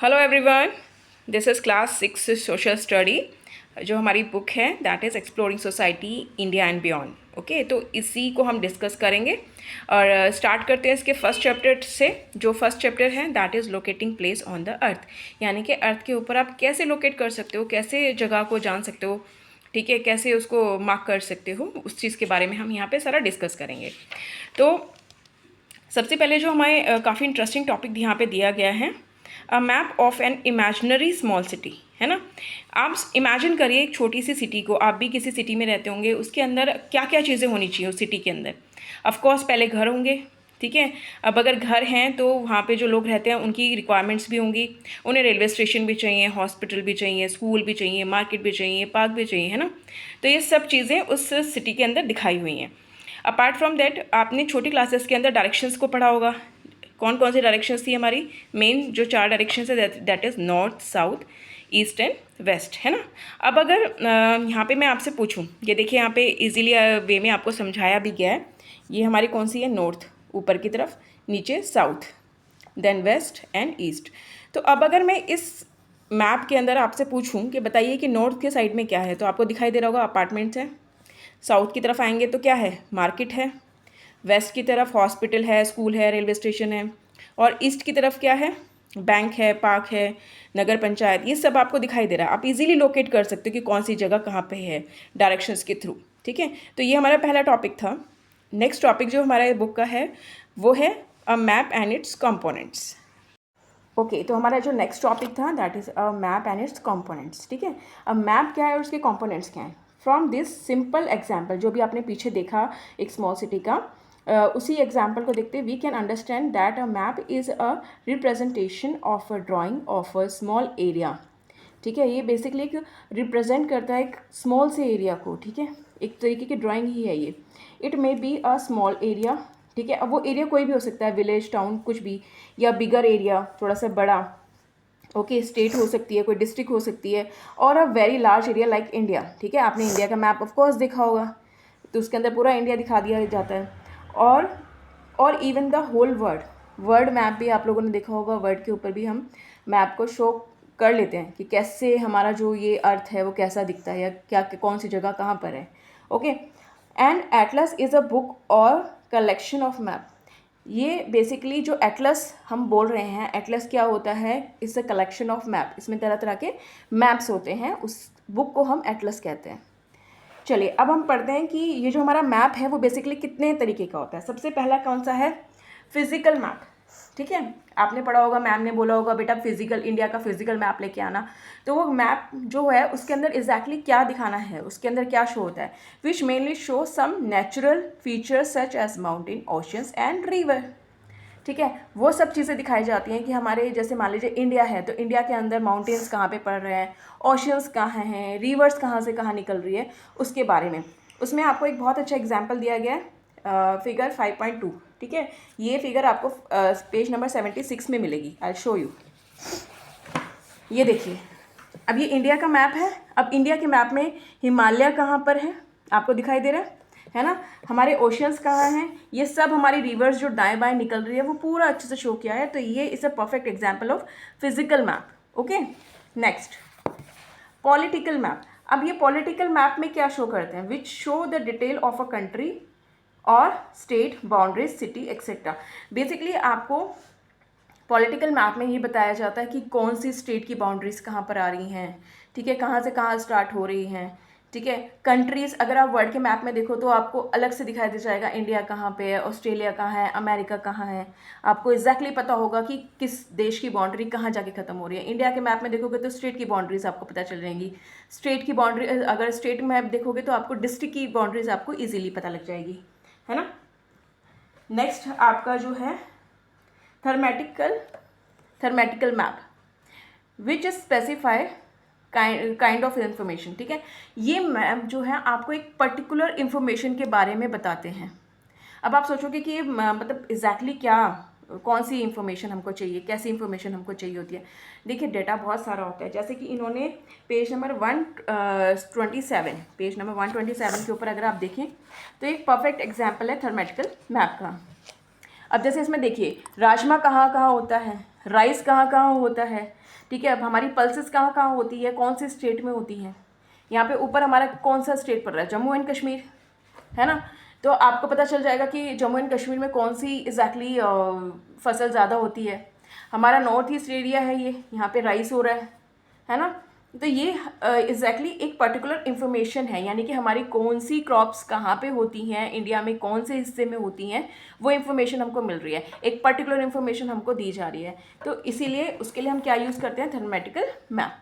Hello everyone, this is class 6 social study. जो हमारी book है that is exploring society India and beyond. Okay, तो इसी को हम डिस्कस करेंगे और स्टार्ट करते हैं इसके फर्स्ट चैप्टर से। जो फर्स्ट चैप्टर है that is locating place on the अर्थ, यानी कि अर्थ के ऊपर आप कैसे लोकेट कर सकते हो, कैसे जगह को जान सकते हो, ठीक है, कैसे उसको मार्क कर सकते हो, उस चीज़ के बारे में हम यहाँ पे सारा डिस्कस करेंगे। तो सबसे पहले जो हमारे काफ़ी इंटरेस्टिंग टॉपिक यहाँ पे दिया गया है, a map of an imaginary small city, है ना। आप इमेजिन करिए एक छोटी सी सिटी को, आप भी किसी सिटी में रहते होंगे, उसके अंदर क्या क्या चीज़ें होनी चाहिए उस सिटी के अंदर। ऑफकोर्स पहले घर होंगे, ठीक है। अब अगर घर हैं तो वहाँ पे जो लोग रहते हैं उनकी रिक्वायरमेंट्स भी होंगी, उन्हें रेलवे स्टेशन भी चाहिए, हॉस्पिटल भी चाहिए, स्कूल भी चाहिए, मार्केट भी चाहिए, पार्क भी चाहिए, है ना। तो ये सब चीज़ें उस सिटी के अंदर दिखाई हुई हैं। अपार्ट फ्रॉम दैट आपने छोटी क्लासेस के अंदर डायरेक्शंस को पढ़ा होगा। कौन कौन सी डायरेक्शंस थी हमारी, मेन जो 4 डायरेक्शंस है that is north, south, east and west, है ना। अब अगर यहाँ पे मैं आपसे पूछूँ, ये देखिए यहाँ पे इजीली वे में आपको समझाया भी गया है। ये हमारी कौन सी है, नॉर्थ ऊपर की तरफ, नीचे south, then west and east. तो अब अगर मैं इस मैप के अंदर आपसे पूछूँ कि बताइए कि नॉर्थ के साइड में क्या है, तो आपको दिखाई दे रहा होगा अपार्टमेंट्स है। साउथ की तरफ आएंगे तो क्या है, मार्केट है। वेस्ट की तरफ हॉस्पिटल है, स्कूल है, रेलवे स्टेशन है। और ईस्ट की तरफ क्या है, बैंक है, पार्क है, नगर पंचायत, ये सब आपको दिखाई दे रहा है। आप इजीली लोकेट कर सकते हो कि कौन सी जगह कहाँ पे है डायरेक्शंस के थ्रू, ठीक है। तो ये हमारा पहला टॉपिक था। नेक्स्ट टॉपिक जो हमारा बुक का है वो है a map and it's components. Okay, तो हमारा जो नेक्स्ट टॉपिक था that is a map and it's components, ठीक है। अब मैप क्या है और उसके कंपोनेंट्स क्या हैं। फ्रॉम दिस सिंपल एग्जाम्पल, जो भी आपने पीछे देखा एक स्मॉल सिटी का, उसी एग्जाम्पल को देखते we can understand that a map is a representation of a drawing of a small area, ठीक है। ये बेसिकली एक रिप्रेजेंट करता है एक स्मॉल से एरिया को, ठीक है। एक तरीके की ड्राइंग ही है ये। It may be a small area, ठीक है। अब वो एरिया कोई भी हो सकता है, विलेज, टाउन, कुछ भी, या बिगर एरिया, थोड़ा सा बड़ा, ओके, स्टेट हो सकती है, कोई डिस्ट्रिक्ट हो सकती है, और a very large area like India, ठीक है। आपने इंडिया का मैप ऑफकोर्स देखा होगा, तो उसके अंदर पूरा इंडिया दिखा दिया जाता है। और even the whole world map भी आप लोगों ने देखा होगा। वर्ल्ड के ऊपर भी हम मैप को शो कर लेते हैं कि कैसे हमारा जो ये अर्थ है वो कैसा दिखता है, या क्या कौन सी जगह कहाँ पर है, okay. And Atlas is a book और कलेक्शन ऑफ मैप। ये बेसिकली जो एटलस हम बोल रहे हैं, एटलस क्या होता है, it's a collection of map. इसमें तरह तरह के मैप्स होते हैं, उस बुक को हम एटलस कहते हैं। चलिए अब हम पढ़ते हैं कि ये जो हमारा मैप है वो बेसिकली कितने तरीके का होता है। सबसे पहला कौन सा है, फिजिकल मैप, ठीक है। आपने पढ़ा होगा, मैम ने बोला होगा बेटा फिजिकल, इंडिया का फिजिकल मैप लेके आना। तो वो मैप जो है उसके अंदर एग्जैक्टली क्या दिखाना है, उसके अंदर क्या शो होता है, which mainly show some natural features such as mountain, oceans and river, ठीक है। वो सब चीज़ें दिखाई जाती हैं कि हमारे, जैसे मान लीजिए इंडिया है तो इंडिया के अंदर माउंटेन्स कहाँ पे पड़ रहे हैं, ओशंस कहाँ हैं, रिवर्स कहाँ से कहाँ निकल रही है, उसके बारे में। उसमें आपको एक बहुत अच्छा एग्जाम्पल दिया गया है, फिगर 5.2, ठीक है। ये फिगर आपको पेज नंबर 76 में मिलेगी। I show you. ये देखिए, अब ये इंडिया का मैप है। अब इंडिया के मैप में हिमालय कहाँ पर है, आपको दिखाई दे रहा है ना। हमारे ओशियंस कहाँ हैं, ये सब हमारी रिवर्स जो दाएं बाएं निकल रही है वो पूरा अच्छे से शो किया है। तो ये is a perfect example of physical map, okay. Next, political map. अब ये पॉलिटिकल मैप में क्या शो करते हैं, which show the detail of a country और state boundaries, city etcetera. Basically आपको पॉलिटिकल मैप में ये बताया जाता है कि कौन सी स्टेट की बाउंड्रीज कहाँ पर आ रही हैं, ठीक है, कहाँ से कहाँ स्टार्ट हो रही हैं, ठीक है। कंट्रीज़ अगर आप वर्ल्ड के मैप में देखो तो आपको अलग से दिखाई दे जाएगा, इंडिया कहाँ पे है, ऑस्ट्रेलिया कहाँ है, अमेरिका कहाँ है। आपको एग्जैक्टली पता होगा कि किस देश की बाउंड्री कहाँ जाके ख़त्म हो रही है। इंडिया के मैप में देखोगे तो स्टेट की बाउंड्रीज आपको पता चल जाएंगी। स्टेट की बाउंड्री, अगर स्टेट मैप देखोगे तो आपको डिस्ट्रिक्ट की बाउंड्रीज आपको ईजिली पता लग जाएगी, है ना। नेक्स्ट आपका जो है thematical map, which specify kind of information, ठीक है। ये मैप जो है आपको एक पर्टिकुलर इंफॉर्मेशन के बारे में बताते हैं। अब आप सोचोगे कि ये मतलब एग्जैक्टली क्या, कौन सी इंफॉर्मेशन हमको चाहिए, कैसी इंफॉर्मेशन हमको चाहिए होती है। देखिए डेटा बहुत सारा होता है, जैसे कि इन्होंने पेज नंबर 127 के ऊपर अगर आप देखें तो एक परफेक्ट एग्जाम्पल है थर्मेटिकल मैप का। अब जैसे इसमें देखिए राजमा कहाँ कहाँ होता है, राइस कहाँ कहाँ होता है, ठीक है। अब हमारी पल्सेस कहाँ कहाँ होती है, कौन से स्टेट में होती हैं। यहाँ पे ऊपर हमारा कौन सा स्टेट पड़ रहा है, जम्मू एंड कश्मीर, है ना। तो आपको पता चल जाएगा कि जम्मू एंड कश्मीर में कौन सी एग्जैक्टली फसल ज़्यादा होती है। हमारा नॉर्थ ईस्ट एरिया है, ये यहाँ पे राइस हो रहा है ना। तो ये एग्जैक्टली एक पर्टिकुलर इन्फॉर्मेशन है, यानी कि हमारी कौन सी क्रॉप्स कहाँ पे होती हैं, इंडिया में कौन से हिस्से में होती हैं, वो इन्फॉर्मेशन हमको मिल रही है, एक पर्टिकुलर इन्फॉर्मेशन हमको दी जा रही है। तो इसीलिए उसके लिए हम क्या यूज़ करते हैं, thematical map.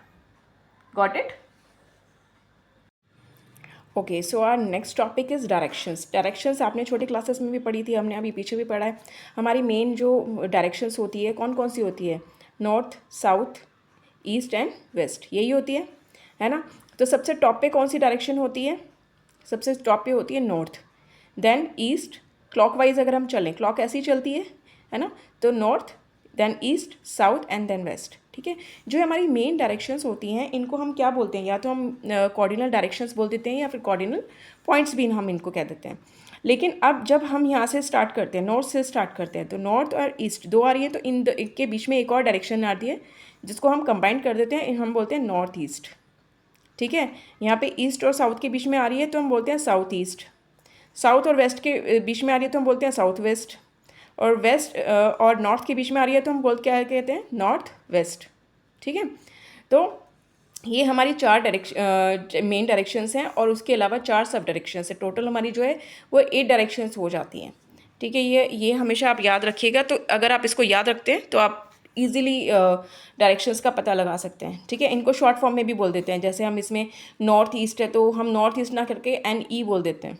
Got it. Okay, so our next topic is directions. Directions आपने छोटे क्लासेस में भी पढ़ी थी, हमने अभी पीछे भी पढ़ा है। हमारी मेन जो डायरेक्शंस होती है कौन कौन सी होती है, north, south, east and west, यही होती है ना। तो सबसे टॉप पे कौन सी डायरेक्शन होती है, सबसे टॉप पे होती है नॉर्थ, देन ईस्ट, क्लॉकवाइज अगर हम चलें, क्लॉक ऐसी चलती है ना, तो north, then east, south and then west, ठीक है। जो हमारी मेन डायरेक्शंस होती हैं इनको हम क्या बोलते हैं, या तो हम कॉर्डिनल डायरेक्शंस बोल देते हैं या फिर कॉर्डिनल पॉइंट्स भी हम इनको कह देते हैं। लेकिन अब जब हम यहाँ से स्टार्ट करते हैं, नॉर्थ से स्टार्ट करते हैं, तो नॉर्थ और ईस्ट दो आ रही है, तो इनके बीच में एक और डायरेक्शन आती है जिसको हम कंबाइन कर देते हैं, हम बोलते हैं नॉर्थ ईस्ट, ठीक है। यहाँ पे ईस्ट और साउथ के बीच में आ रही है तो हम बोलते हैं साउथ ईस्ट, साउथ और वेस्ट के बीच में आ रही है तो हम बोलते हैं साउथ वेस्ट, और वेस्ट और नॉर्थ के बीच में आ रही है तो हम क्या कहते हैं, नॉर्थ वेस्ट, ठीक है। तो ये हमारी चार मेन डायरेक्शंस हैं और उसके अलावा 4 सब डायरेक्शंस है। टोटल हमारी जो है वो 8 डायरेक्शंस हो जाती हैं, ठीक है। ये हमेशा आप याद रखिएगा। तो अगर आप इसको याद रखते हैं तो आप इजीली डायरेक्शंस का पता लगा सकते हैं, ठीक है। इनको शॉर्ट फॉर्म में भी बोल देते हैं, जैसे हम इसमें नॉर्थ ईस्ट है तो हम नॉर्थ ईस्ट ना करके NE बोल देते हैं,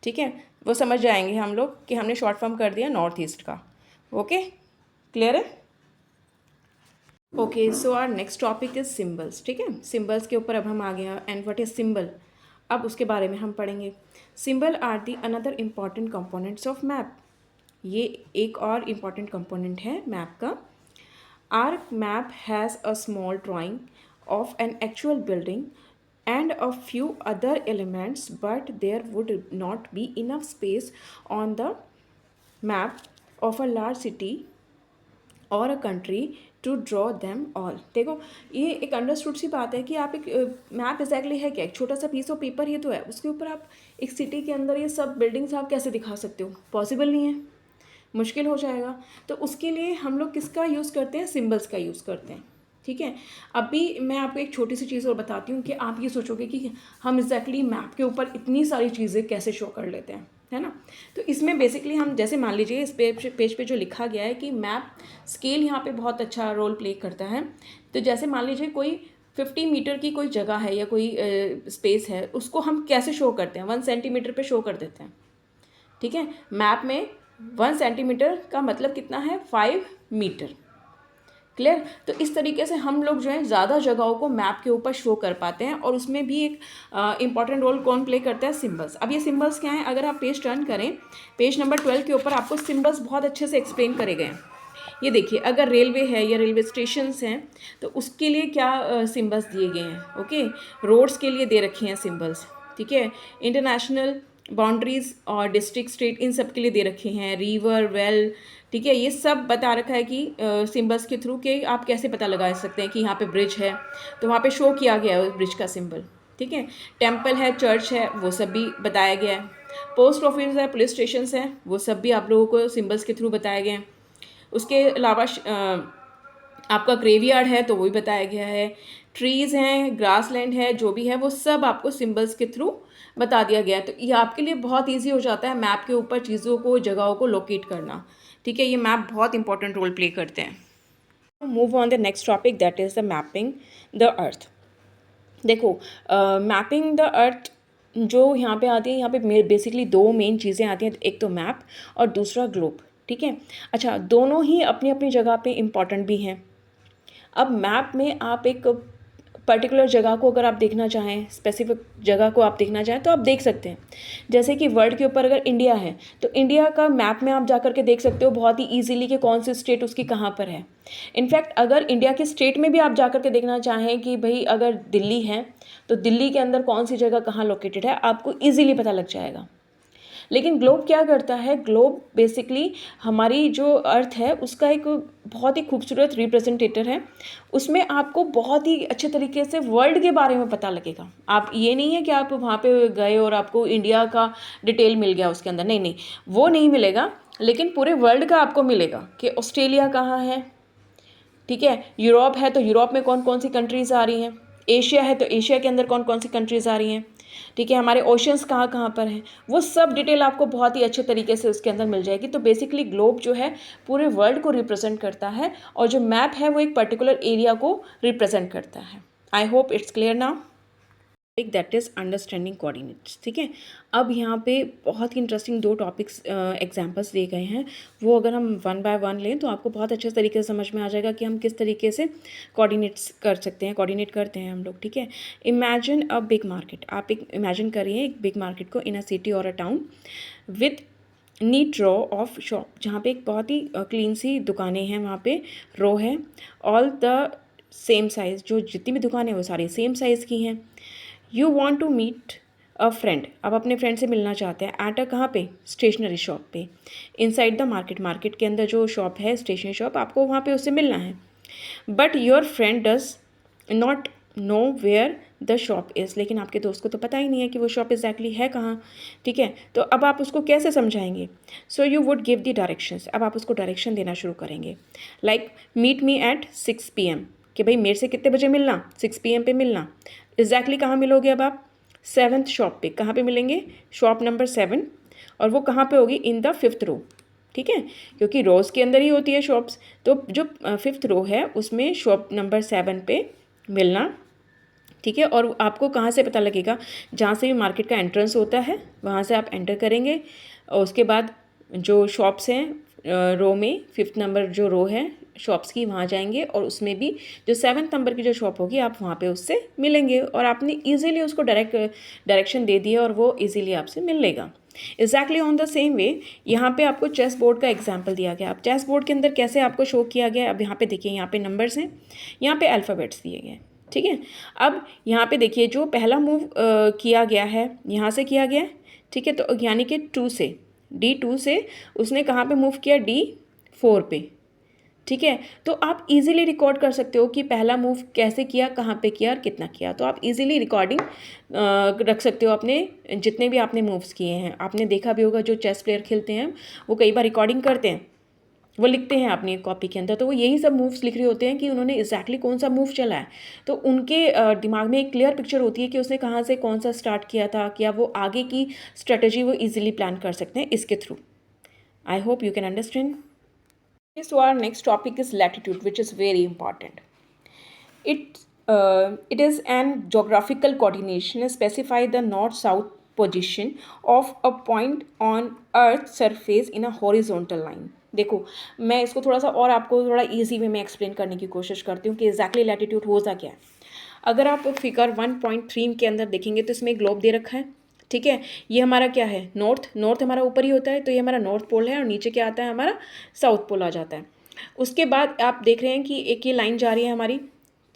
ठीक है। वो समझ जाएंगे हम लोग कि हमने शॉर्ट फॉर्म कर दिया नॉर्थ ईस्ट का। ओके, क्लियर है। Okay, so our next topic is symbols, ठीक है। सिम्बल्स के ऊपर अब हम आ गए, एंड व्हाट इज सिम्बल, अब उसके बारे में हम पढ़ेंगे। Symbol are the another important components of map, ये एक और इम्पॉर्टेंट कंपोनेंट है मैप का। Our map has a small drawing of an actual building and a few other elements, but there would not be enough space on the map of a large city और a country to draw them all. देखो, ये एक understood सी बात है कि आप एक map exactly है क्या, एक छोटा सा पीस ऑफ पेपर ही तो है, उसके ऊपर आप एक सिटी के अंदर ये सब बिल्डिंग्स आप कैसे दिखा सकते हो, पॉसिबल नहीं है, मुश्किल हो जाएगा। तो उसके लिए हम लोग किसका यूज़ करते हैं, सिम्बल्स का यूज़ करते हैं, ठीक है। अभी मैं आपको एक छोटी सी चीज़ और बताती हूँ कि आप ये सोचोगे कि हम एग्जैक्टली मैप के ऊपर इतनी सारी चीज़ें कैसे शो कर लेते हैं, है ना। तो इसमें बेसिकली हम जैसे मान लीजिए इस पेज पे जो लिखा गया है कि मैप स्केल यहाँ पे बहुत अच्छा रोल प्ले करता है। तो जैसे मान लीजिए कोई 50 मीटर की कोई जगह है या कोई स्पेस है, उसको हम कैसे शो करते हैं, 1 सेंटीमीटर पे शो कर देते हैं, ठीक है। मैप में 1 सेंटीमीटर का मतलब कितना है, 5 मीटर, क्लियर। तो इस तरीके से हम लोग जो है ज़्यादा जगहों को मैप के ऊपर शो कर पाते हैं, और उसमें भी एक इंपॉर्टेंट रोल कौन प्ले करता है, सिम्बल्स। अब ये सिम्बल्स क्या हैं, अगर आप पेज टर्न करें, पेज नंबर 12 के ऊपर आपको सिम्बल्स बहुत अच्छे से एक्सप्लेन करे गए हैं। ये देखिए, अगर रेलवे है या रेलवे स्टेशंस हैं तो उसके लिए क्या सिम्बल्स दिए गए हैं, ओके। रोड्स के लिए दे रखे हैं सिम्बल्स, ठीक है। इंटरनेशनल बाउंड्रीज़ और डिस्ट्रिक्ट, स्टेट, इन सब के लिए दे रखे हैं, रिवर, वेल, ठीक है। ये सब बता रखा है कि सिम्बल्स के थ्रू के आप कैसे पता लगा सकते हैं कि यहाँ पे ब्रिज है तो वहाँ पे शो किया गया है ब्रिज का सिंबल, ठीक है। टेम्पल है, चर्च है, वो सब भी बताया गया है। पोस्ट ऑफिस है, पुलिस स्टेशन है, वो सब भी आप लोगों को सिम्बल्स के थ्रू बताए गए हैं। उसके अलावा आपका ग्रेवयार्ड है तो वो भी बताया गया है। ट्रीज़ हैं, ग्रासलैंड है, जो भी है वो सब आपको सिम्बल्स के थ्रू बता दिया गया है। तो ये आपके लिए बहुत ईजी हो जाता है मैप के ऊपर चीज़ों को, जगहों को लोकेट करना, ठीक है। ये मैप बहुत इंपॉर्टेंट रोल प्ले करते हैं। Move on the next topic, that is the mapping the earth. देखो, मैपिंग द अर्थ जो यहाँ पे आती है, यहाँ पे बेसिकली 2 मेन चीज़ें आती हैं, एक तो मैप और दूसरा ग्लोब, ठीक है। अच्छा, दोनों ही अपनी अपनी जगह पे इम्पॉर्टेंट भी हैं। अब मैप में आप एक पर्टिकुलर जगह को अगर आप देखना चाहें, स्पेसिफिक जगह को आप देखना चाहें तो आप देख सकते हैं। जैसे कि वर्ल्ड के ऊपर अगर इंडिया है तो इंडिया का मैप में आप जा कर के देख सकते हो बहुत ही ईजीली कि कौन सी स्टेट उसकी कहाँ पर है। इनफैक्ट अगर इंडिया के स्टेट में भी आप जा कर के देखना चाहें कि भाई अगर दिल्ली है तो दिल्ली के अंदर कौन सी जगह कहाँ लोकेटेड है, आपको ईजीली पता लग जाएगा। लेकिन ग्लोब क्या करता है, ग्लोब बेसिकली हमारी जो अर्थ है उसका एक बहुत ही खूबसूरत रिप्रेजेंटेटर है। उसमें आपको बहुत ही अच्छे तरीके से वर्ल्ड के बारे में पता लगेगा। आप ये नहीं है कि आप वहाँ पे गए और आपको इंडिया का डिटेल मिल गया उसके अंदर, नहीं नहीं, वो नहीं मिलेगा, लेकिन पूरे वर्ल्ड का आपको मिलेगा कि ऑस्ट्रेलिया कहाँ है, ठीक है, यूरोप है तो यूरोप में कौन कौन सी कंट्रीज़ आ रही हैं, एशिया है तो एशिया के अंदर कौन कौन सी कंट्रीज़ आ रही हैं, ठीक है, हमारे ओशंस कहाँ कहाँ पर हैं, वो सब डिटेल आपको बहुत ही अच्छे तरीके से उसके अंदर मिल जाएगी। तो बेसिकली ग्लोब जो है पूरे वर्ल्ड को रिप्रेजेंट करता है और जो मैप है वो एक पर्टिकुलर एरिया को रिप्रेजेंट करता है। I hope it's clear now. That is understanding coordinates, ठीक है। अब यहाँ पे बहुत ही इंटरेस्टिंग दो टॉपिक्स एग्जांपल्स दिए गए हैं, वो अगर हम वन बाय वन लें तो आपको बहुत अच्छे तरीके से समझ में आ जाएगा कि हम किस तरीके से कोऑर्डिनेट्स कर सकते हैं, कोऑर्डिनेट करते हैं हम लोग, ठीक है। इमेजिन अ बिग मार्केट, आप एक इमेजिन करिए एक बिग मार्केट को इन अ सिटी और a town with neat row of shop, जहाँ पे एक बहुत ही क्लीन सी दुकानें हैं, वहाँ पे रो है, ऑल द सेम साइज़, जो जितनी भी दुकानें हैं वो सारी सेम साइज़ की हैं। You want to meet a friend, आप अपने फ्रेंड से मिलना चाहते हैं, एट अ कहाँ पे, स्टेशनरी शॉप पे, इनसाइड द मार्केट, मार्केट के अंदर जो शॉप है स्टेशनरी शॉप, आपको वहाँ पे उससे मिलना है। But your friend does not know where the shop is, लेकिन आपके दोस्त को तो पता ही नहीं है कि वो शॉप एग्जैक्टली है कहाँ, ठीक है। तो अब आप उसको कैसे समझाएंगे, so you would give the directions, अब आप उसको डायरेक्शन देना शुरू करेंगे, like meet me at 6 PM, कि भाई मेरे से कितने बजे मिलना, 6 PM पे मिलना। एग्जैक्टली कहाँ मिलोगे अब आप, 7th शॉप पे, कहाँ पे मिलेंगे, शॉप नंबर 7, और वो कहाँ पे होगी, इन द 5th रो, ठीक है, क्योंकि रोज़ के अंदर ही होती है शॉप्स, तो जो 5th रो है उसमें शॉप नंबर 7 पे मिलना, ठीक है। और आपको कहाँ से पता लगेगा, जहाँ से भी मार्केट का एंट्रेंस होता है वहाँ से आप एंटर करेंगे, और उसके बाद जो शॉप्स हैं रो में 5th नंबर जो रो है शॉप्स की, वहाँ जाएंगे और उसमें भी जो 7th नंबर की जो शॉप होगी आप वहाँ पे उससे मिलेंगे, और आपने ईजिली उसको डायरेक्शन दे दिया और वो ईजिली आपसे मिल लेगा। Exactly on the same way यहाँ पे आपको चेस बोर्ड का एग्जाम्पल दिया गया। अब चेस बोर्ड के अंदर कैसे आपको शो किया गया, अब यहाँ पे देखिए, यहाँ पे नंबर्स हैं, यहाँ पे अल्फ़ाबेट्स दिए गए हैं, ठीक है। अब यहाँ पे देखिए जो पहला मूव किया गया है यहाँ से किया गया है, ठीक है, तो यानी कि 2 से D2 से उसने कहाँ पे मूव किया, D4 पे, ठीक है। तो आप इजीली रिकॉर्ड कर सकते हो कि पहला मूव कैसे किया, कहाँ पे किया और कितना किया, तो आप इजीली रिकॉर्डिंग रख सकते हो अपने जितने भी आपने मूव्स किए हैं। आपने देखा भी होगा जो चेस प्लेयर खेलते हैं वो कई बार रिकॉर्डिंग करते हैं, वो लिखते हैं अपनी कॉपी के अंदर, तो वो यही सब मूव्स लिख रहे होते हैं कि उन्होंने एग्जैक्टली कौन सा मूव चला है, तो उनके दिमाग में एक क्लियर पिक्चर होती है कि उसने कहाँ से कौन सा स्टार्ट किया था, क्या वो आगे की स्ट्रेटजी वो इजीली प्लान कर सकते हैं इसके through. I hope you can understand. So our next topic is latitude, which is very important. It is an geographical coordination specify the north-south position of a point on Earth's surface in a horizontal line. देखो मैं इसको थोड़ा सा और आपको थोड़ा easy way में explain करने की कोशिश करती हूँ कि एग्जैक्टली लैटिट्यूड होता क्या है। अगर आप फिगर 1.3 के अंदर देखेंगे तो इसमें ग्लोब दे रखा है, ठीक है। ये हमारा क्या है, नॉर्थ हमारा ऊपर ही होता है, तो ये हमारा नॉर्थ पोल है, और नीचे क्या आता है, हमारा साउथ पोल आ जाता है। उसके बाद आप देख रहे हैं कि एक ये लाइन जा रही है हमारी,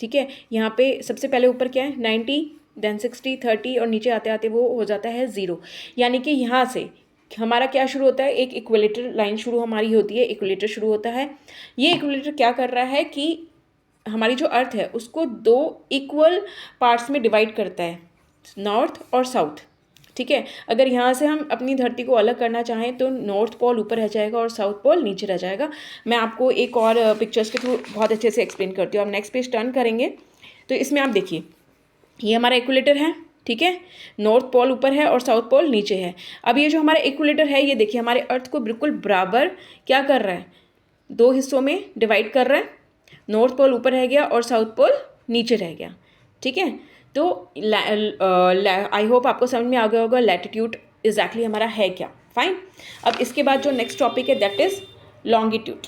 ठीक है। यहाँ पे सबसे पहले ऊपर क्या है, 90, देन 60, 30, और नीचे आते आते वो हो जाता है 0, यानी कि यहाँ से हमारा क्या शुरू होता है, एक इक्विलेटर लाइन शुरू हमारी होती है, इक्विलेटर शुरू होता है। ये इक्विलेटर क्या कर रहा है कि हमारी जो अर्थ है उसको 2 इक्वल पार्ट्स में डिवाइड करता है, नॉर्थ और साउथ, ठीक है। अगर यहाँ से हम अपनी धरती को अलग करना चाहें तो नॉर्थ पोल ऊपर रह जाएगा और साउथ पोल नीचे रह जाएगा। मैं आपको एक और पिक्चर्स के थ्रू बहुत अच्छे से एक्सप्लेन करती हूँ। आप नेक्स्ट पेज टर्न करेंगे तो इसमें आप देखिए, ये हमारा इक्विलेटर है, ठीक है, नॉर्थ पोल ऊपर है और साउथ पोल नीचे है। अब ये जो हमारा इक्विलेटर है, ये देखिए हमारे अर्थ को बिल्कुल बराबर क्या कर रहा है, 2 हिस्सों में डिवाइड कर रहा है। नॉर्थ पोल ऊपर रह गया और साउथ पोल नीचे रह गया, ठीक है। तो आई होप आपको समझ में आ गया होगा लैटिट्यूड एग्जैक्टली हमारा है क्या। फाइन, अब इसके बाद जो नेक्स्ट टॉपिक है that is longitude.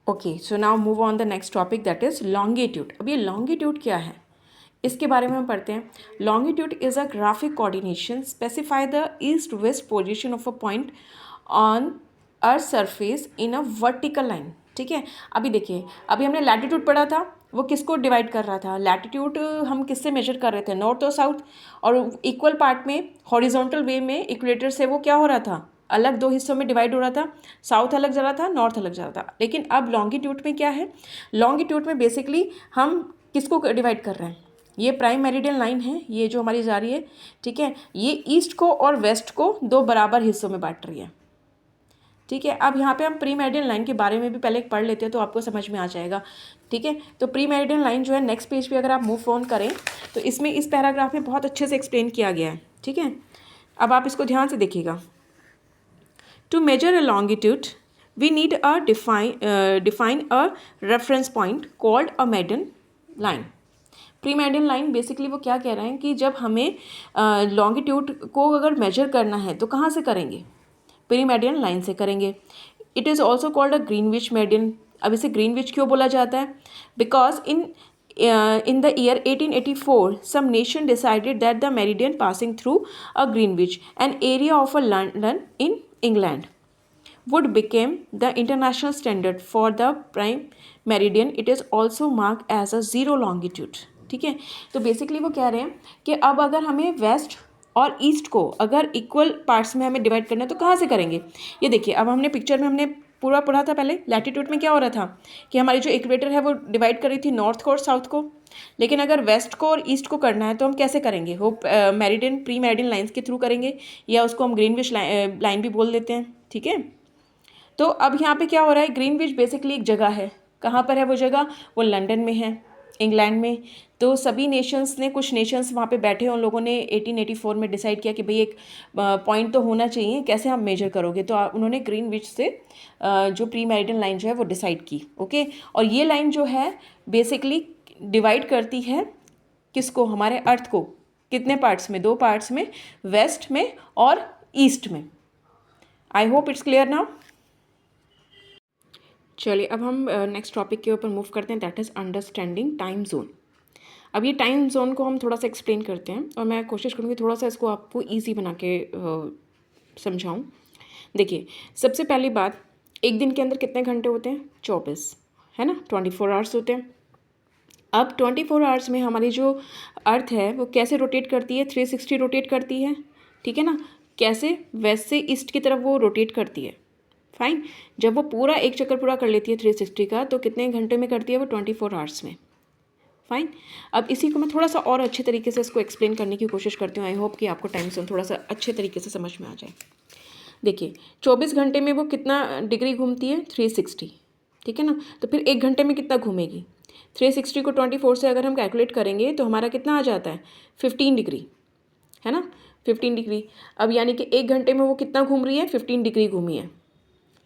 Okay, so now move on the next topic that is longitude. अब ये लॉन्गिट्यूड क्या है इसके बारे में हम पढ़ते हैं। Longitude is a graphic coordination specify the east west position of a point on earth surface in a vertical line, ठीक है। अभी देखिए, अभी हमने लैटिट्यूड पढ़ा था, वो किसको डिवाइड कर रहा था, लैटिट्यूड हम किससे मेजर कर रहे थे, नॉर्थ और साउथ, और इक्वल पार्ट में हॉरिजॉन्टल वे में इक्वेटर से वो क्या हो रहा था, अलग दो हिस्सों में डिवाइड हो रहा था, साउथ अलग जा रहा था, नॉर्थ अलग जा रहा था। लेकिन अब लॉन्गिट्यूड में क्या है, लॉन्गिट्यूड में बेसिकली हम किसको डिवाइड कर रहे हैं, ये प्राइम मेरिडियन लाइन है, ये जो हमारी जा रही है, ठीक है, ये ईस्ट को और वेस्ट को दो बराबर हिस्सों में बांट रही है, ठीक है। अब यहाँ पे हम प्री मेरिडियन लाइन के बारे में भी पहले पढ़ लेते हैं तो आपको समझ में आ जाएगा, ठीक है। तो प्री मेरिडियन लाइन जो है नेक्स्ट पेज पे अगर आप मूव ऑन करें तो इसमें इस पैराग्राफ में बहुत अच्छे से एक्सप्लेन किया गया है, ठीक है। अब आप इसको ध्यान से देखिएगा। To measure a longitude we need a define a reference point called a meridian line. Prime meridian line basically वो क्या कह रहे हैं कि जब हमें लॉन्गिट्यूड को अगर मेजर करना है तो कहाँ से करेंगे, प्री मेरिडियन लाइन से करेंगे। It is also called a Greenwich meridian. अब इसे ग्रीनविच क्यों बोला जाता है, because in the year 1884 some nation decided that the meridian passing through a Greenwich, an area of a London in England, would become the international standard for the prime meridian. It is also marked as a zero longitude, ठीक है। तो basically वो कह रहे हैं कि अब अगर हमें वेस्ट और ईस्ट को अगर इक्वल पार्ट्स में हमें डिवाइड करना है तो कहाँ से करेंगे। ये देखिए, अब हमने पिक्चर में हमने पूरा पढ़ा था पहले, लैटिट्यूड में क्या हो रहा था कि हमारी जो इक्वेटर है वो डिवाइड कर रही थी नॉर्थ को और साउथ को, लेकिन अगर वेस्ट को और ईस्ट को करना है तो हम कैसे करेंगे, वो मेरिडियन प्री मेरिडियन लाइन्स के थ्रू करेंगे, या उसको हम ग्रीनविच लाइन भी बोल देते हैं, ठीक है। तो अब यहाँ पे क्या हो रहा है, ग्रीनविच बेसिकली एक जगह है, कहाँ पर है वो जगह, वो लंदन में है, इंग्लैंड में। तो सभी नेशंस ने, कुछ नेशंस वहाँ पे बैठे, उन लोगों ने 1884 में डिसाइड किया कि भाई एक पॉइंट तो होना चाहिए, कैसे आप मेजर करोगे, तो उन्होंने ग्रीनविच से जो प्री मेरिडियन लाइन जो है वो डिसाइड की, ओके। और ये लाइन जो है बेसिकली डिवाइड करती है किसको, हमारे अर्थ को, कितने पार्ट्स में, दो पार्ट्स में, वेस्ट में और ईस्ट में। I hope it's clear now. चलिए अब हम नेक्स्ट टॉपिक के ऊपर मूव करते हैं, that is understanding time zone. अब ये टाइम जोन को हम थोड़ा सा एक्सप्लेन करते हैं और मैं कोशिश करूँगी थोड़ा सा इसको आपको ईजी बना के समझाऊँ। देखिए, सबसे पहली बात, एक दिन के अंदर कितने घंटे होते हैं, 24, है ना, 24 आवर्स होते हैं। अब 24 आवर्स में हमारी जो अर्थ है वो कैसे रोटेट करती है, 360 रोटेट करती है, ठीक है ना। कैसे, वेस्ट से ईस्ट की तरफ वो रोटेट करती है, फाइन। जब वो पूरा एक चक्कर पूरा कर लेती है 360 का, तो कितने घंटे में करती है वो, 24 आवर्स में, फाइन। अब इसी को मैं थोड़ा सा और अच्छे तरीके से इसको एक्सप्लेन करने की कोशिश करती हूँ। आई होप कि आपको टाइम जोन थोड़ा सा अच्छे तरीके से समझ में आ जाए। देखिए, 24 घंटे में वो कितना डिग्री घूमती है, 360, ठीक है ना। तो फिर एक घंटे में कितना घूमेगी, 360 को 24 से अगर हम कैलकुलेट करेंगे तो हमारा कितना आ जाता है, 15 डिग्री, है ना, 15 डिग्री। अब यानी कि एक घंटे में वो कितना घूम रही है, 15 डिग्री घूमी है।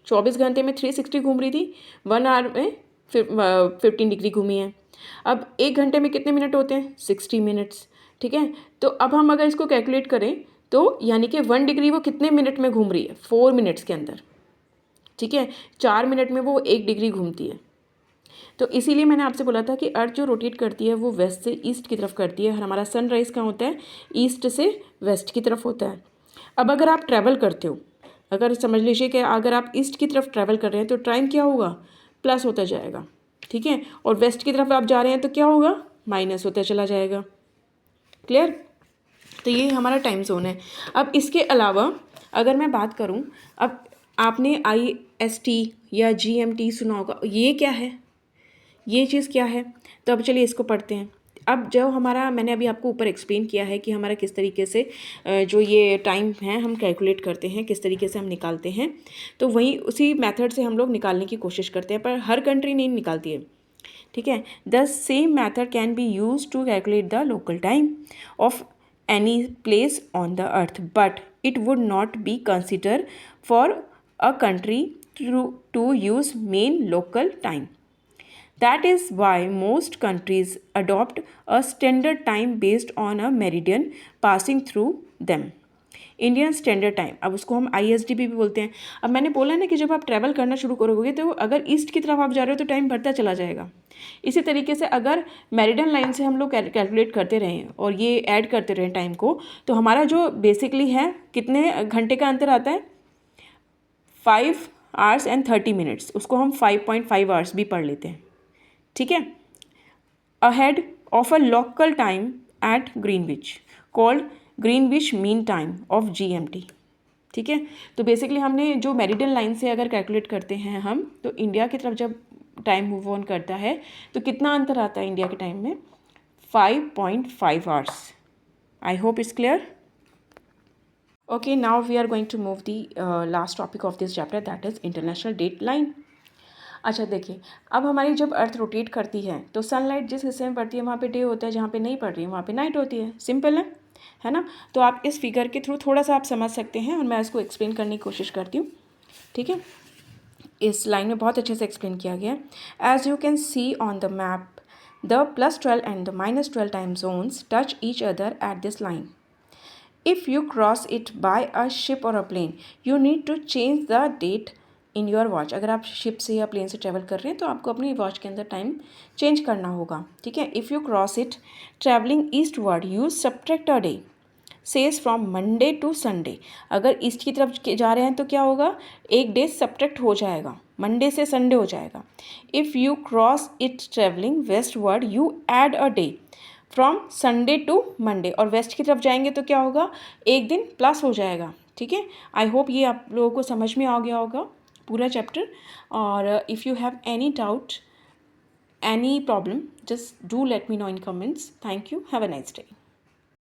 24 घंटे में 360 घूम रही थी, 1 आवर में 15 डिग्री घूमी है। अब एक घंटे में कितने मिनट होते हैं, 60 मिनट्स, ठीक है। तो अब हम अगर इसको कैलकुलेट करें तो यानी कि 1 डिग्री वो कितने मिनट में घूम रही है, 4 मिनट्स के अंदर, ठीक है। 4 मिनट में वो 1 डिग्री घूमती है। तो इसीलिए मैंने आपसे बोला था कि अर्थ जो रोटेट करती है वो वेस्ट से ईस्ट की तरफ करती है। हमारा सनराइज़ कहाँ होता है, ईस्ट से वेस्ट की तरफ होता है। अब अगर आप ट्रैवल करते हो, अगर समझ लीजिए कि अगर आप ईस्ट की तरफ ट्रैवल कर रहे हैं तो टाइम क्या होगा, प्लस होता जाएगा, ठीक है। और वेस्ट की तरफ आप जा रहे हैं तो क्या होगा, माइनस होता चला जाएगा, क्लियर। तो ये हमारा टाइम जोन है। अब इसके अलावा अगर मैं बात करूं, अब आपने IST या GMT सुना होगा, ये क्या है, ये चीज़ क्या है। तो अब चलिए इसको पढ़ते हैं। अब जो हमारा, मैंने अभी आपको ऊपर एक्सप्लेन किया है कि हमारा किस तरीके से जो ये टाइम है हम कैलकुलेट करते हैं, किस तरीके से हम निकालते हैं, तो वही उसी मेथड से हम लोग निकालने की कोशिश करते हैं, पर हर कंट्री नहीं निकालती है, ठीक है। The same method can be use to calculate the local time of any place on the earth, but it would not be consider for a country to use mean local time. That is why most countries adopt a standard time based on a meridian passing through them. Indian standard time, अब उसको हम ISD भी बोलते हैं। अब मैंने बोला ना कि जब आप ट्रैवल करना शुरू करोगे तो अगर ईस्ट की तरफ आप जा रहे हो तो टाइम बढ़ता चला जाएगा। इसी तरीके से अगर मेरिडियन लाइन से हम लोग कैलकुलेट करते रहें और ये ऐड करते रहें टाइम को, तो हमारा जो बेसिकली है कितने घंटे का अंतर आता है, 5 hours and 30 minutes, उसको हम 5.5 hours भी पढ़ लेते हैं, ठीक है। ahead of a local time at Greenwich called Greenwich Mean Time of GMT. ठीक है, तो बेसिकली हमने जो मेरिडियन लाइन से अगर कैलकुलेट करते हैं हम, तो इंडिया की तरफ जब टाइम मूव ऑन करता है तो कितना अंतर आता है इंडिया के टाइम में? 5.5 hours. I hope it's clear. Okay, now we are going to move the last topic of this chapter, that is international date line. अच्छा देखिए, अब हमारी जब अर्थ रोटेट करती है तो सनलाइट जिस हिस्से में पड़ती है वहाँ पे डे होता है, जहाँ पे नहीं पड़ रही है वहाँ पे नाइट होती है. सिंपल है ना. तो आप इस फिगर के थ्रू थोड़ा सा आप समझ सकते हैं और मैं इसको एक्सप्लेन करने की कोशिश करती हूँ. ठीक है, इस लाइन में बहुत अच्छे से एक्सप्लेन किया गया है. As you can see on the map, the +12 and the -12 time zones touch each other at this line. If you cross it by a ship or a plane, you need to change the date in your watch. अगर आप ship से या plane से travel कर रहे हैं तो आपको अपनी वॉच के अंदर टाइम चेंज करना होगा. ठीक है. If you cross it travelling eastward, you subtract a day, says from Monday to Sunday. अगर ईस्ट की तरफ जा रहे हैं तो क्या होगा? एक डे सब्ट्रैक्ट हो जाएगा, मंडे से संडे हो जाएगा. If you cross it travelling westward, you add a day from Sunday to Monday. और वेस्ट की तरफ जाएंगे तो क्या होगा? एक दिन प्लस हो जाएगा. ठीक है. आई होप ये आप लोगों को समझ में आ गया होगा पूरा चैप्टर. और if you have any doubt, any problem, just do let me know in comments. Thank you. Have a nice day.